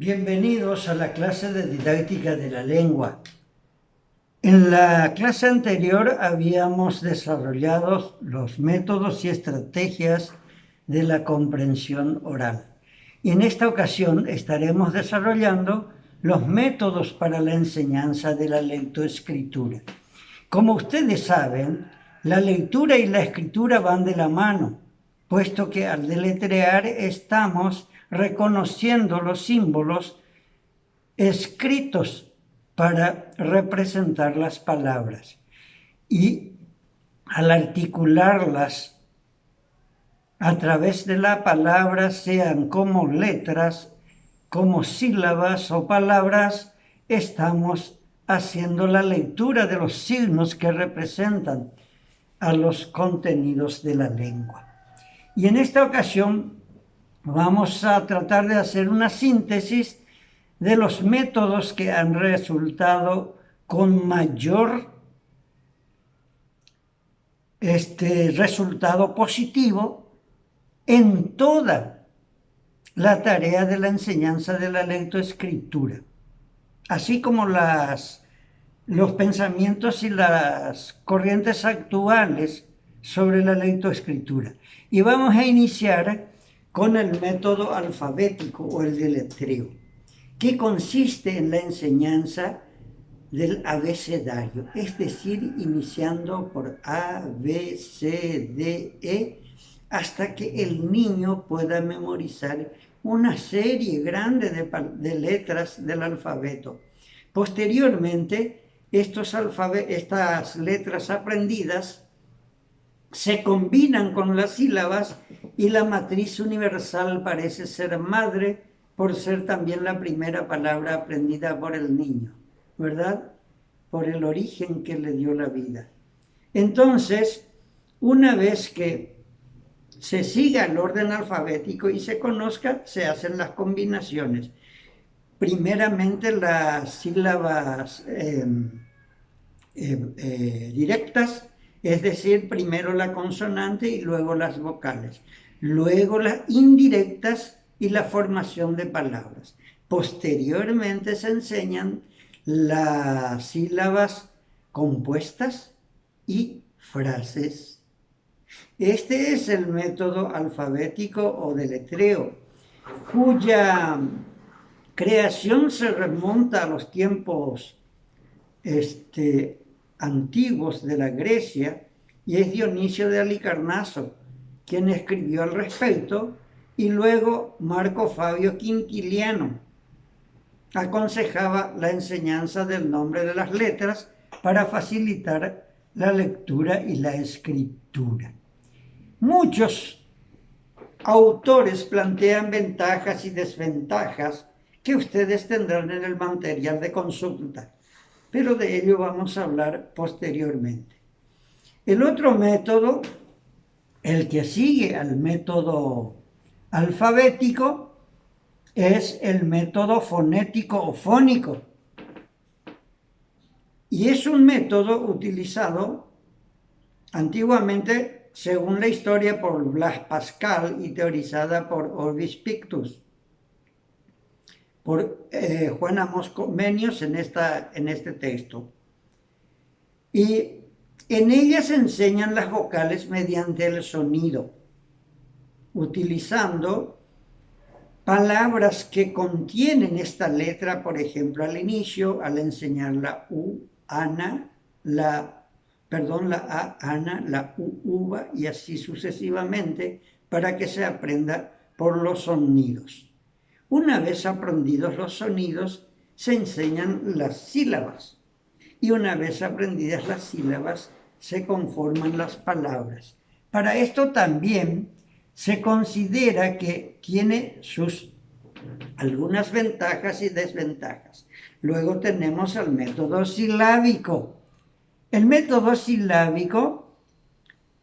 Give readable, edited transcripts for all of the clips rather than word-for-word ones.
Bienvenidos a la clase de didáctica de la lengua. En la clase anterior habíamos desarrollado los métodos y estrategias de la comprensión oral. Y en esta ocasión estaremos desarrollando los métodos para la enseñanza de la lectoescritura. Como ustedes saben, la lectura y la escritura van de la mano, puesto que al deletrear estamos reconociendo los símbolos escritos para representar las palabras. Y al articularlas a través de la palabra, sean como letras, como sílabas o palabras, estamos haciendo la lectura de los signos que representan a los contenidos de la lengua. Y en esta ocasión vamos a tratar de hacer una síntesis de los métodos que han resultado con mayor resultado positivo en toda la tarea de la enseñanza de la lectoescritura, así como los pensamientos y las corrientes actuales sobre la lectoescritura. Y vamos a iniciar con el método alfabético o el deletreo, que consiste en la enseñanza del abecedario, es decir, iniciando por A, B, C, D, E, hasta que el niño pueda memorizar una serie grande de letras del alfabeto. Posteriormente, estas letras aprendidas se combinan con las sílabas y la matriz universal parece ser madre por ser también la primera palabra aprendida por el niño, ¿verdad? Por el origen que le dio la vida. Entonces, una vez que se siga el orden alfabético y se conozca, se hacen las combinaciones. Primeramente las sílabas directas, es decir, primero la consonante y luego las vocales. Luego las indirectas y la formación de palabras. Posteriormente se enseñan las sílabas compuestas y frases. Este es el método alfabético o deletreo, cuya creación se remonta a los tiempos antiguos de la Grecia, y es Dionisio de Halicarnaso quien escribió al respecto, y luego Marco Fabio Quintiliano aconsejaba la enseñanza del nombre de las letras para facilitar la lectura y la escritura. Muchos autores plantean ventajas y desventajas que ustedes tendrán en el material de consulta, pero de ello vamos a hablar posteriormente. El otro método, el que sigue al método alfabético, es el método fonético o fónico. Y es un método utilizado antiguamente, según la historia, por Blas Pascal y teorizada por Orbis Pictus, por Juan Amos Comenius en este texto. Y en ella se enseñan las vocales mediante el sonido, utilizando palabras que contienen esta letra, por ejemplo, al inicio, al enseñar la U, Ana, la A, Ana, la U, uva, y así sucesivamente, para que se aprenda por los sonidos. Una vez aprendidos los sonidos, se enseñan las sílabas. Y una vez aprendidas las sílabas, se conforman las palabras. Para esto también se considera que tiene algunas ventajas y desventajas. Luego tenemos el método silábico. El método silábico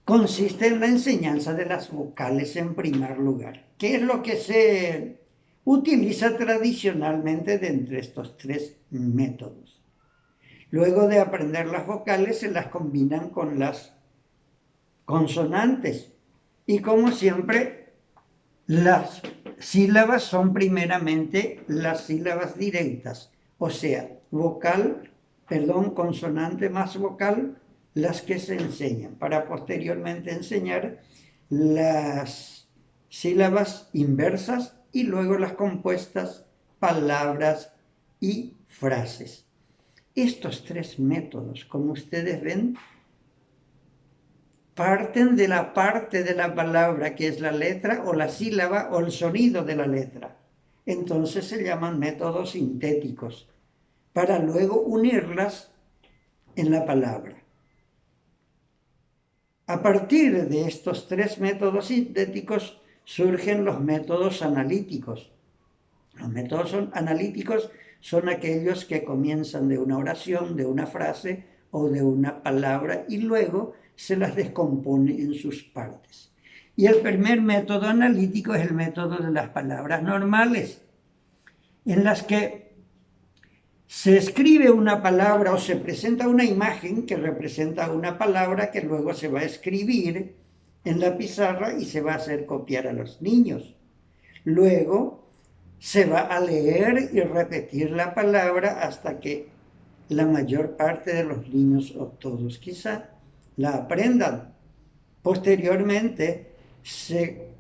consiste en la enseñanza de las vocales en primer lugar, que es lo que se utiliza tradicionalmente de entre estos tres métodos. Luego de aprender las vocales, se las combinan con las consonantes. Y como siempre, Las sílabas son primeramente las sílabas directas, o sea, consonante más vocal, las que se enseñan, para posteriormente enseñar las sílabas inversas y luego las compuestas, palabras y frases. Estos tres métodos, como ustedes ven, parten de la parte de la palabra que es la letra o la sílaba o el sonido de la letra. Entonces se llaman métodos sintéticos, para luego unirlas en la palabra. A partir de estos tres métodos sintéticos surgen los métodos analíticos. Los métodos analíticos son aquellos que comienzan de una oración, de una frase o de una palabra y luego se las descompone en sus partes. Y el primer método analítico es el método de las palabras normales, en las que se escribe una palabra o se presenta una imagen que representa una palabra que luego se va a escribir en la pizarra y se va a hacer copiar a los niños. Luego se va a leer y repetir la palabra hasta que la mayor parte de los niños, o todos quizá, la aprendan. Posteriormente se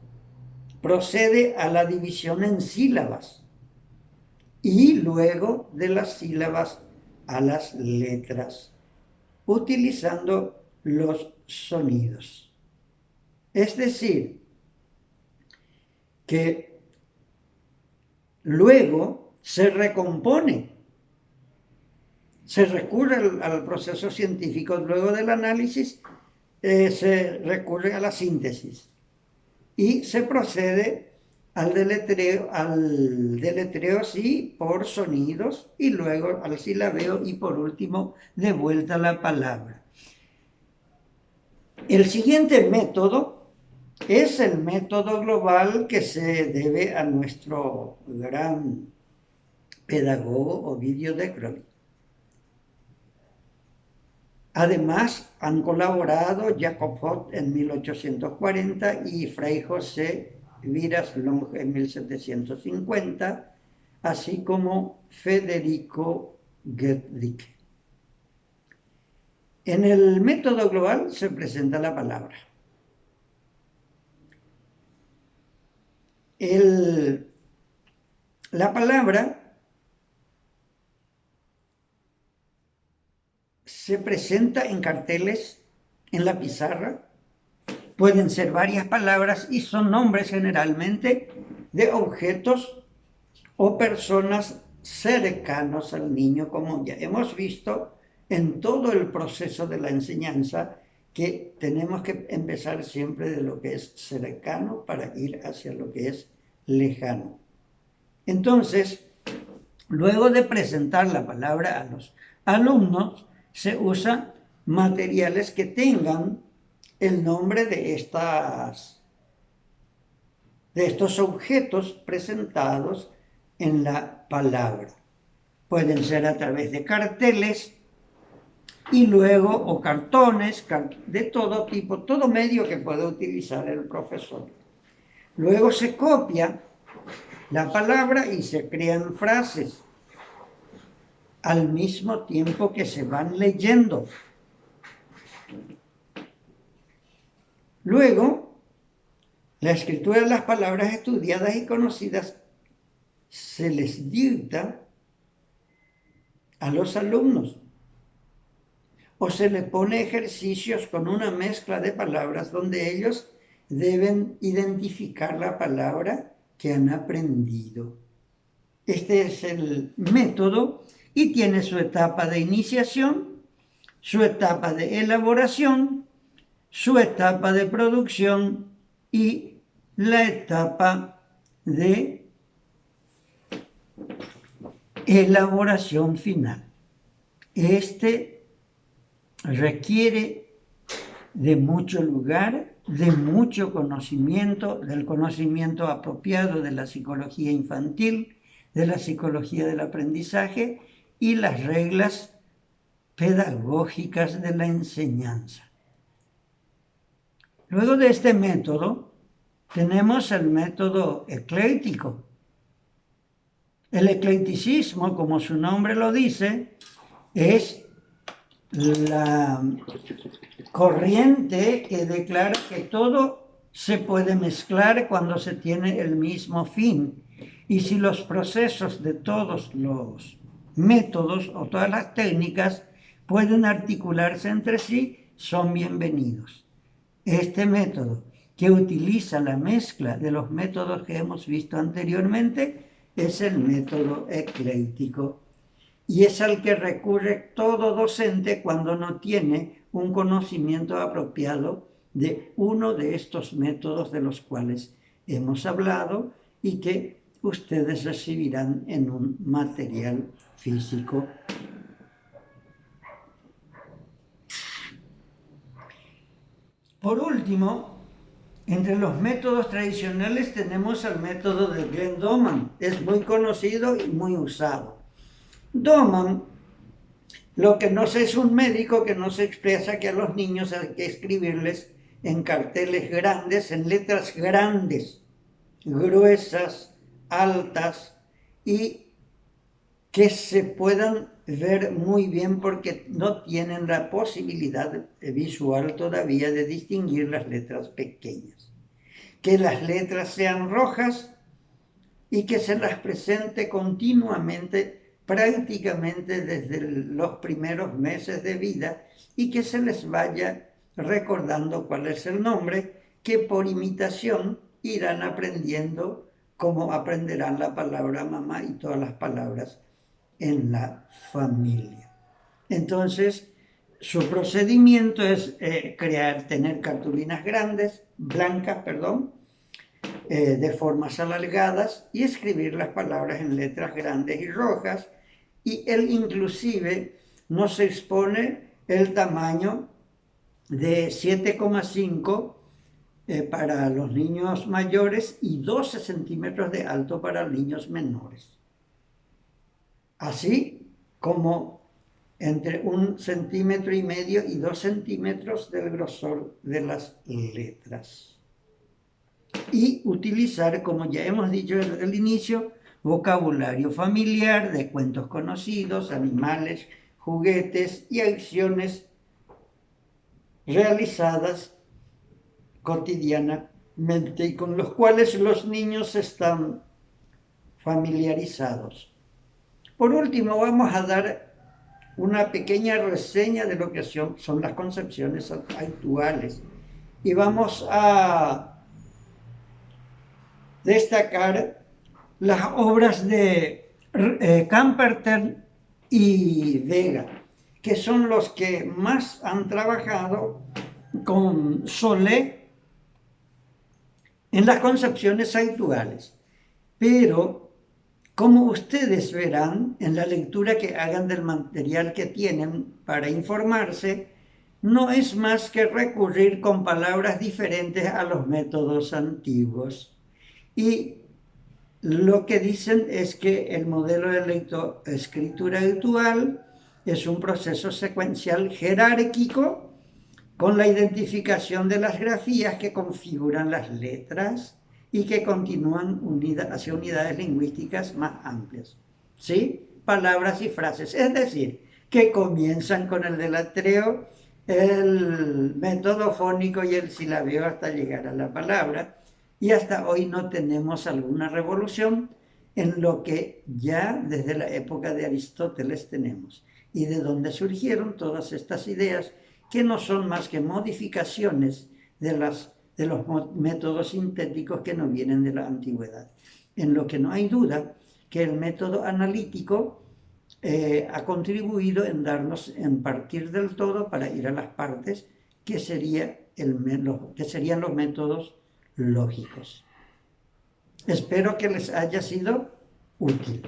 procede a la división en sílabas y luego de las sílabas a las letras, utilizando los sonidos. Es decir, que luego se recompone, se recurre al proceso científico, luego del análisis se recurre a la síntesis y se procede al deletreo sí por sonidos y luego al silabeo y por último de vuelta a la palabra. El siguiente método es el método global que se debe a nuestro gran pedagogo Ovidio de Crowley. Además, han colaborado Jacob Hott en 1840 y Fray José Viras Long en 1750, así como Federico Goethe. En el método global se presenta la palabra. La palabra se presenta en carteles en la pizarra. Pueden ser varias palabras y son nombres generalmente de objetos o personas cercanos al niño, como ya hemos visto en todo el proceso de la enseñanza, que tenemos que empezar siempre de lo que es cercano para ir hacia lo que es lejano. Entonces, luego de presentar la palabra a los alumnos, se usan materiales que tengan el nombre de estos objetos presentados en la palabra. Pueden ser a través de carteles y luego, o cartones, de todo tipo, todo medio que pueda utilizar el profesor. Luego se copia la palabra y se crean frases al mismo tiempo que se van leyendo. Luego, la escritura de las palabras estudiadas y conocidas se les dicta a los alumnos o se les pone ejercicios con una mezcla de palabras donde ellos deben identificar la palabra que han aprendido. Este es el método y tiene su etapa de iniciación, su etapa de elaboración, su etapa de producción y la etapa de elaboración final. Este requiere de mucho lugar, de mucho conocimiento, del conocimiento apropiado de la psicología infantil, de la psicología del aprendizaje y las reglas pedagógicas de la enseñanza. Luego de este método, tenemos el método ecléctico. El eclecticismo, como su nombre lo dice, es la corriente que declara que todo se puede mezclar cuando se tiene el mismo fin. Y si los procesos de todos los métodos o todas las técnicas pueden articularse entre sí, son bienvenidos. Este método, que utiliza la mezcla de los métodos que hemos visto anteriormente, es el método ecléctico. Y es al que recurre todo docente cuando no tiene un conocimiento apropiado de uno de estos métodos de los cuales hemos hablado y que ustedes recibirán en un material físico. Por último, entre los métodos tradicionales tenemos el método de Glenn Doman. Es muy conocido y muy usado. Doman, lo que no sé, es un médico que nos expresa que a los niños hay que escribirles en carteles grandes, en letras grandes, gruesas, altas, y que se puedan ver muy bien porque no tienen la posibilidad visual todavía de distinguir las letras pequeñas. Que las letras sean rojas y que se las presente continuamente, prácticamente desde los primeros meses de vida, y que se les vaya recordando cuál es el nombre, que por imitación irán aprendiendo como aprenderán la palabra mamá y todas las palabras en la familia. Entonces, su procedimiento es tener cartulinas grandes, blancas, de formas alargadas, y escribir las palabras en letras grandes y rojas, y él inclusive nos expone el tamaño de 7,5 para los niños mayores y 12 centímetros de alto para niños menores. Así como entre 1,5 centímetros y 2 centímetros del grosor de las letras. Y utilizar, como ya hemos dicho desde el inicio, vocabulario familiar de cuentos conocidos, animales, juguetes y acciones realizadas cotidianamente y con los cuales los niños están familiarizados. Por último, vamos a dar una pequeña reseña de lo que son las concepciones actuales. Y vamos a destacar las obras de Campertern y Vega, que son los que más han trabajado con Solé en las concepciones actuales. Pero como ustedes verán en la lectura que hagan del material que tienen para informarse, no es más que recurrir con palabras diferentes a los métodos antiguos. Y lo que dicen es que el modelo de lectoescritura actual es un proceso secuencial jerárquico con la identificación de las grafías que configuran las letras y que continúan hacia unidades lingüísticas más amplias, ¿sí? Palabras y frases, es decir, que comienzan con el deletreo, el método fónico y el silabeo hasta llegar a la palabra, y hasta hoy no tenemos alguna revolución en lo que ya desde la época de Aristóteles tenemos, y de donde surgieron todas estas ideas que no son más que modificaciones de los métodos sintéticos que no vienen de la antigüedad. En lo que no hay duda que el método analítico ha contribuido en darnos en partir del todo para ir a las partes, que serían los métodos lógicos. Espero que les haya sido útil.